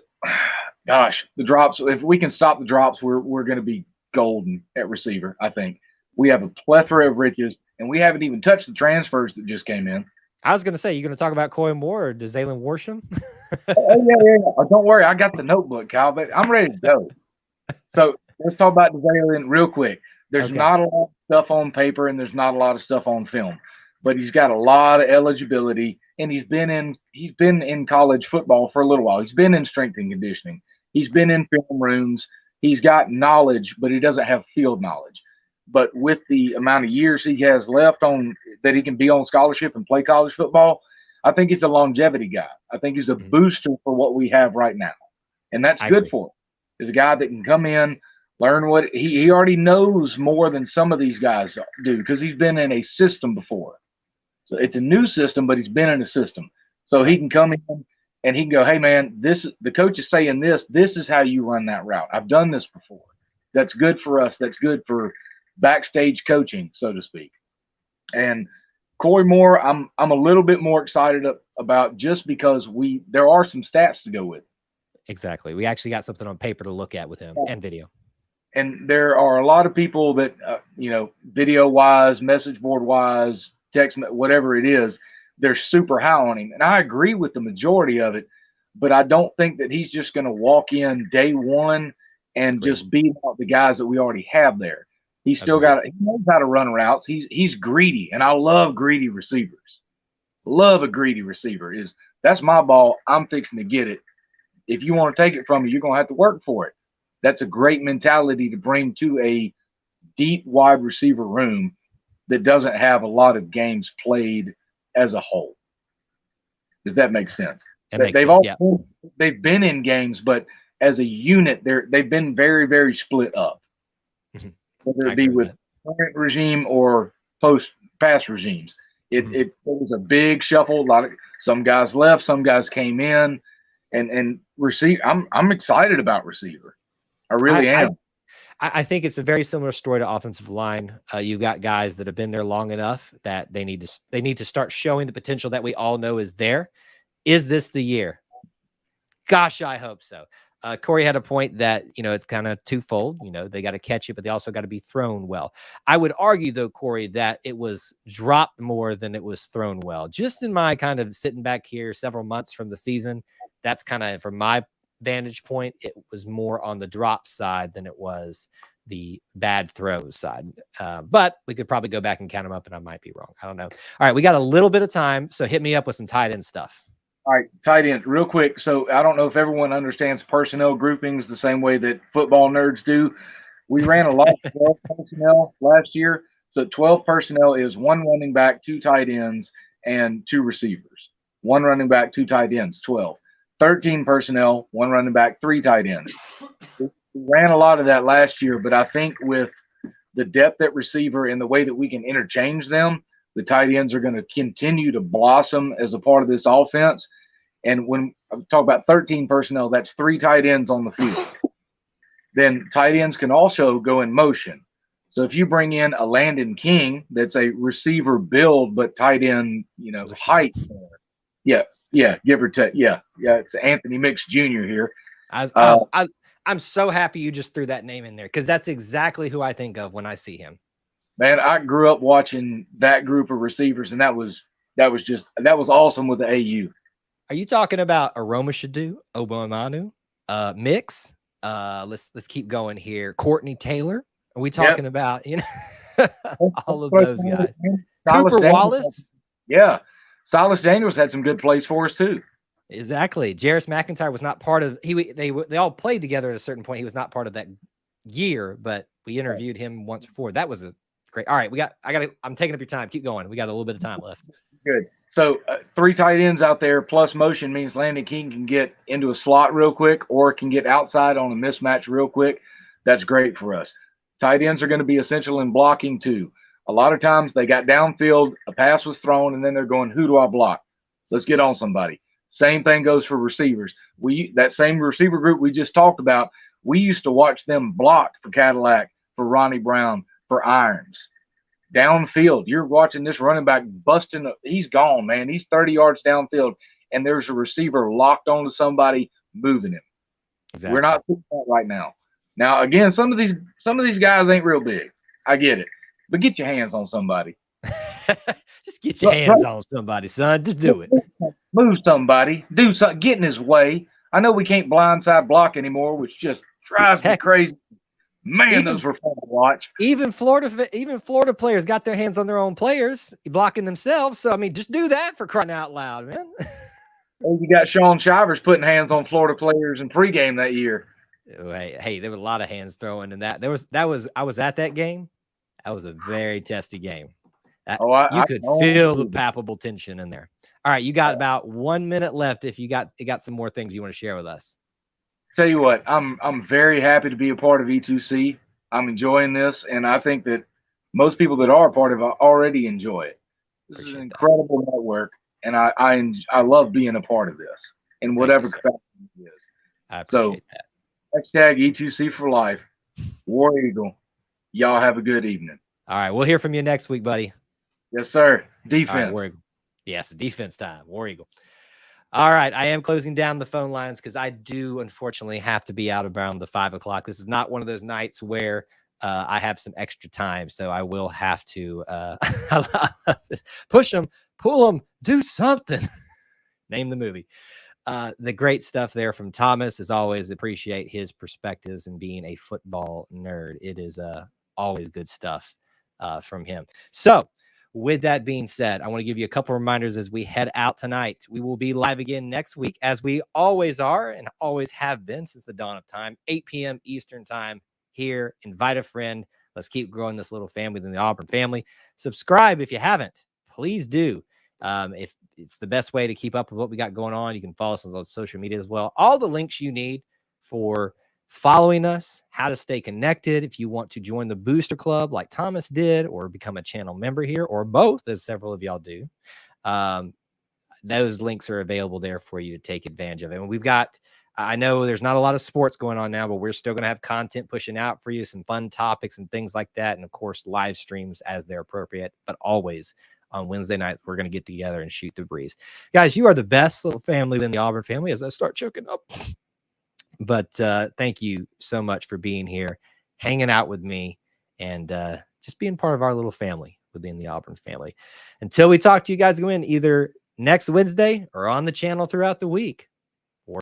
drops. If we can stop the drops, we're going to be golden at receiver. I think we have a plethora of riches, and we haven't even touched the transfers that just came in. I was going to say, you going to talk about Coy Moore or does Zaylen Worsham? Oh, don't worry, I got the notebook, Kyle. But I'm ready to go. So let's talk about Zaylen real quick. There's not a lot of stuff on paper, and there's not a lot of stuff on film, but he's got a lot of eligibility. And he's been in college football for a little while. He's been in strength and conditioning. He's been in film rooms. He's got knowledge, but he doesn't have field knowledge. But with the amount of years he has left on that he can be on scholarship and play college football, I think he's a longevity guy. I think he's a booster for what we have right now. And that's good for him. He's a guy that can come in, learn what he already knows more than some of these guys do because he's been in a system before. So it's a new system, but he's been in a system. So he can come in and he can go, hey, man, the coach is saying this. This is how you run that route. I've done this before. That's good for us. That's good for backstage coaching, so to speak. And Coy Moore, I'm a little bit more excited about just because there are some stats to go with. Exactly. We actually got something on paper to look at with him and video. And there are a lot of people that, video-wise, message board-wise, text, whatever it is, they're super high on him. And I agree with the majority of it, but I don't think that he's just going to walk in day one and just beat out the guys that we already have there. He's still he knows how to run routes. He's greedy, and I love greedy receivers. Love a greedy receiver. That's my ball. I'm fixing to get it. If you want to take it from me, you're going to have to work for it. That's a great mentality to bring to a deep wide receiver room that doesn't have a lot of games played as a whole. If that makes sense. They've been in games, but as a unit, they've been very, very split up. Whether it be with current regime or post-pass regimes. It was a big shuffle. Some guys left, some guys came in, and receive. I'm excited about receiver. I really am. I think it's a very similar story to offensive line. You've got guys that have been there long enough that they need to start showing the potential that we all know is there. Is this the year? Gosh, I hope so. Corey had a point that, it's kind of twofold. They got to catch it, but they also got to be thrown well. I would argue, though, Corey, that it was dropped more than it was thrown well. Just in my kind of sitting back here several months from the season, that's kind of from my vantage point, it was more on the drop side than it was the bad throws side. But we could probably go back and count them up, and I might be wrong. I don't know. All right, we got a little bit of time, so hit me up with some tight end stuff. All right, tight ends, real quick. So I don't know if everyone understands personnel groupings the same way that football nerds do. We ran a lot of 12 personnel last year. So 12 personnel is 1 running back, 2 tight ends, and 2 receivers. 1 running back, 2 tight ends, 12. 13 personnel, 1 running back, 3 tight ends. We ran a lot of that last year, but I think with the depth at receiver and the way that we can interchange them, the tight ends are going to continue to blossom as a part of this offense. And when I talk about 13 personnel, that's 3 tight ends on the field. Then tight ends can also go in motion. So if you bring in a Landon King, that's a receiver build, but tight end, height. Yeah, give or take. Yeah, it's Anthony Mix Jr. here. I'm so happy you just threw that name in there because that's exactly who I think of when I see him. Man, I grew up watching that group of receivers, and that was awesome with the AU. Are you talking about Aroma Shadu, Obamanu, Mix? Let's keep going here. Courtney Taylor. Are we talking about all of those guys? Cooper Wallace. Yeah, Silas Daniels had some good plays for us too. Exactly. Jarris McIntyre was not part of. They all played together at a certain point. He was not part of that year, but we interviewed him once before. That was a great. All right, I'm taking up your time. Keep going. We got a little bit of time left. Good. So 3 tight ends out there plus motion means Landon King can get into a slot real quick or can get outside on a mismatch real quick. That's great for us. Tight ends are going to be essential in blocking too. A lot of times they got downfield, a pass was thrown, and then they're going, who do I block? Let's get on somebody. Same thing goes for receivers. That same receiver group we just talked about, we used to watch them block for Cadillac, for Ronnie Brown, for Irons. Downfield, you're watching this running back busting. He's gone, man. He's 30 yards downfield, and there's a receiver locked onto somebody moving him. Exactly. We're not doing that right now. Now, again, some of these guys ain't real big. I get it, but get your hands on somebody. Just get your hands on somebody, son. Just do it. Move somebody. Do something. Get in his way. I know we can't blindside block anymore, which just drives me crazy. Man, those were fun to watch. Even Florida players got their hands on their own players, blocking themselves. So, I mean, just do that for crying out loud, man. You got Sean Shivers putting hands on Florida players in pregame that year. Hey, there were a lot of hands throwing in that. I was at that game. That was a very testy game. You could feel the palpable tension in there. All right, you got about 1 minute left. If you got some more things you want to share with us. Tell you what, I'm very happy to be a part of E2C. I'm enjoying this, and I think that most people that are a part of it already enjoy it. This is an incredible network, and I love being a part of this in whatever capacity it is. I appreciate that. Hashtag E2C for life. War Eagle. Y'all have a good evening. All right, we'll hear from you next week, buddy. Yes, sir. Defense. Right, yes, defense time. War Eagle. All right, I am closing down the phone lines because I do, unfortunately, have to be out around the 5 o'clock. This is not one of those nights where I have some extra time, so I will have to push them, pull them, do something. Name the movie. The great stuff there from Thomas. As always, appreciate his perspectives and being a football nerd. It is always good stuff from him. So, with that being said, I want to give you a couple reminders as we head out tonight. We will be live again next week, as we always are and always have been since the dawn of time, 8 p.m. Eastern time here. Invite a friend. Let's keep growing this little family within the Auburn family. Subscribe if you haven't. Please do. If it's the best way to keep up with what we got going on, you can follow us on social media as well. All the links you need for following us, how to stay connected. If you want to join the Booster Club like Thomas did, or become a channel member here, or both, as several of y'all do, those links are available there for you to take advantage of. And we've got, I know there's not a lot of sports going on now, but we're still going to have content pushing out for you, some fun topics and things like that. And of course, live streams as they're appropriate, but always on Wednesday nights, we're going to get together and shoot the breeze. Guys, you are the best little family within the Auburn family as I start choking up. But thank you so much for being here, hanging out with me, and just being part of our little family within the Auburn family. Until we talk to you guys again, either next Wednesday or on the channel throughout the week,